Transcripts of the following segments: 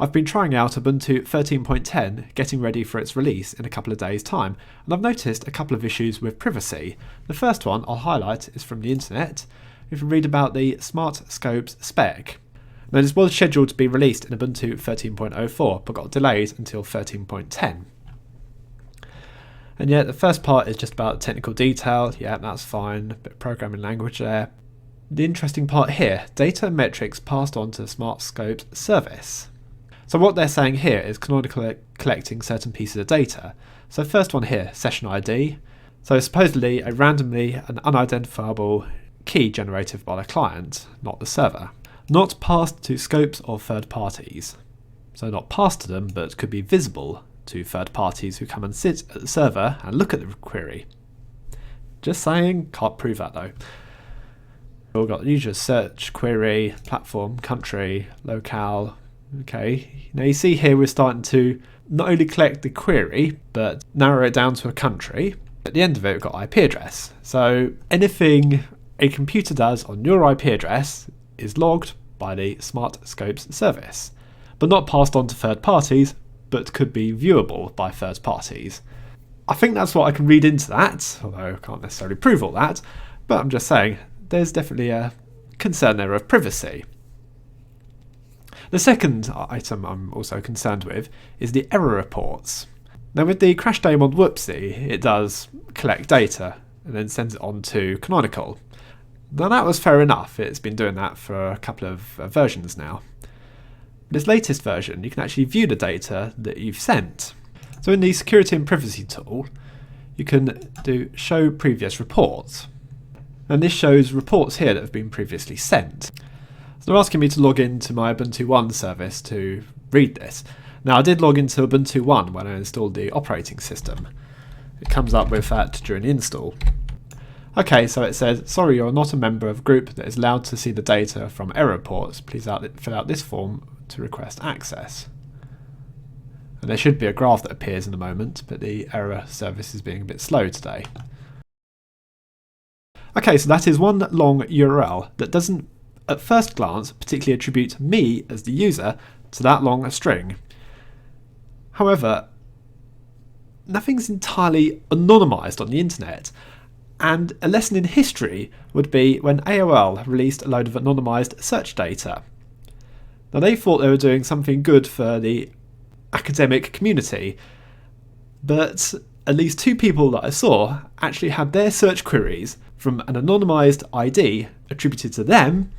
I've been trying out Ubuntu 13.10, getting ready for its release in a couple of days' time, and I've noticed a couple of issues with privacy. The first one I'll highlight is from the internet. You can read about the Smart Scopes spec. Now, this was scheduled to be released in Ubuntu 13.04, but got delayed until 13.10. And yet the first part is just about technical detail. Yeah, that's fine, a bit of programming language there. The interesting part here, data and metrics passed on to the Smart Scopes service. So what they're saying here is Canonical collecting certain pieces of data. So first one here, session ID. So supposedly a randomly and unidentifiable key generated by the client, not the server. Not passed to scopes of third parties. So not passed to them, but could be visible to third parties who come and sit at the server and look at the query. Just saying, can't prove that though. We've got user search, query, platform, country, locale. Okay, now you see here we're starting to not only collect the query, but narrow it down to a country. At the end of it, we've got IP address. So anything a computer does on your IP address is logged by the Smart Scopes service, but not passed on to third parties, but could be viewable by third parties. I think that's what I can read into that, although I can't necessarily prove all that, but I'm just saying there's definitely a concern there of privacy. The second item I'm also concerned with is the error reports. Now with the crash daemon Whoopsie, it does collect data and then sends it on to Canonical. Now that was fair enough, it's been doing that for a couple of versions now. This latest version, you can actually view the data that you've sent. So in the security and privacy tool, you can do show previous reports. And this shows reports here that have been previously sent. So they're asking me to log into my Ubuntu 1 service to read this. Now I did log into Ubuntu 1 when I installed the operating system. It comes up with that during the install. Okay, so it says, sorry, you're not a member of a group that is allowed to see the data from error reports. Please fill out this form to request access. And there should be a graph that appears in a moment, but the error service is being a bit slow today. Okay, so that is one long URL that doesn't, at first glance, particularly attribute me as the user to that long a string. However, nothing's entirely anonymised on the internet. And a lesson in history would be when AOL released a load of anonymised search data. Now they thought they were doing something good for the academic community, but at least two people that I saw actually had their search queries from an anonymised ID attributed to them,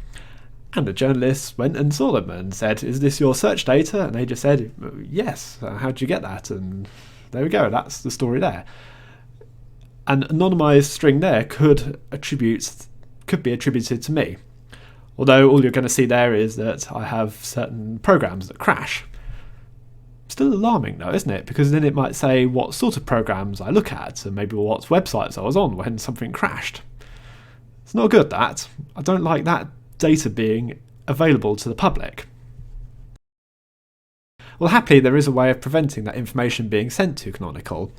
and the journalists went and saw them and said, is this your search data? And they just said, yes, how'd you get that? And there we go, that's the story there. An anonymised string there could be attributed to me. Although all you're going to see there is that I have certain programs that crash. Still alarming though, isn't it? Because then it might say what sort of programs I look at and maybe what websites I was on when something crashed. It's not good, that. I don't like that data being available to the public. Well, happily there is a way of preventing that information being sent to Canonical.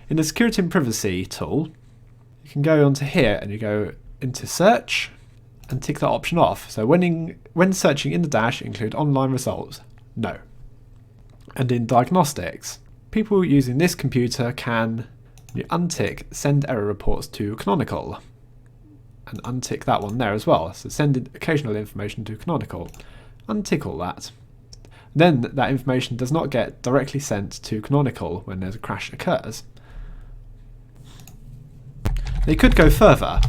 In the security and privacy tool, you can go onto here and you go into search and tick that option off. So when searching in the dash, include online results, no. And in diagnostics, people using this computer can untick send error reports to Canonical and untick that one there as well. So send occasional information to Canonical, untick all that. Then that information does not get directly sent to Canonical when there's a crash occurs. They could go further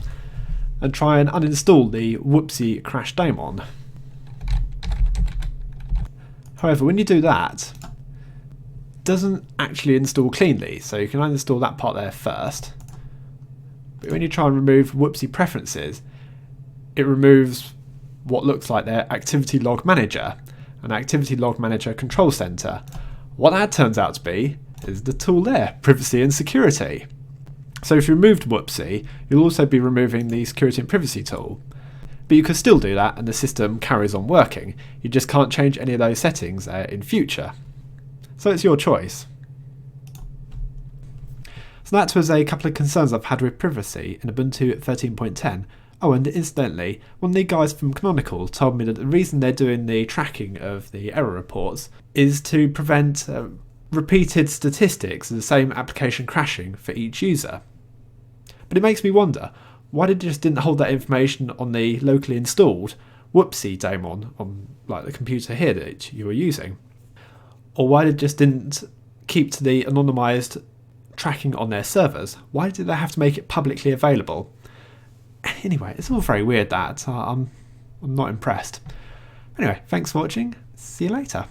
and try and uninstall the Whoopsie crash daemon. However, when you do that, it doesn't actually install cleanly, so you can uninstall that part there first. But when you try and remove Whoopsie preferences, it removes what looks like their activity log manager and activity log manager control center. What that turns out to be is the tool there, privacy and security. So if you removed Whoopsie, you'll also be removing the security and privacy tool. But you can still do that and the system carries on working. You just can't change any of those settings in future. So it's your choice. So that was a couple of concerns I've had with privacy in Ubuntu 13.10. Oh, and incidentally, one of the guys from Canonical told me that the reason they're doing the tracking of the error reports is to prevent repeated statistics of the same application crashing for each user. But it makes me wonder, why did you just didn't hold that information on the locally installed whoopsie daemon on like the computer here that you were using? Or why did just didn't keep to the anonymised tracking on their servers? Why did they have to make it publicly available? Anyway, it's all very weird that. I'm not impressed. Anyway, thanks for watching. See you later.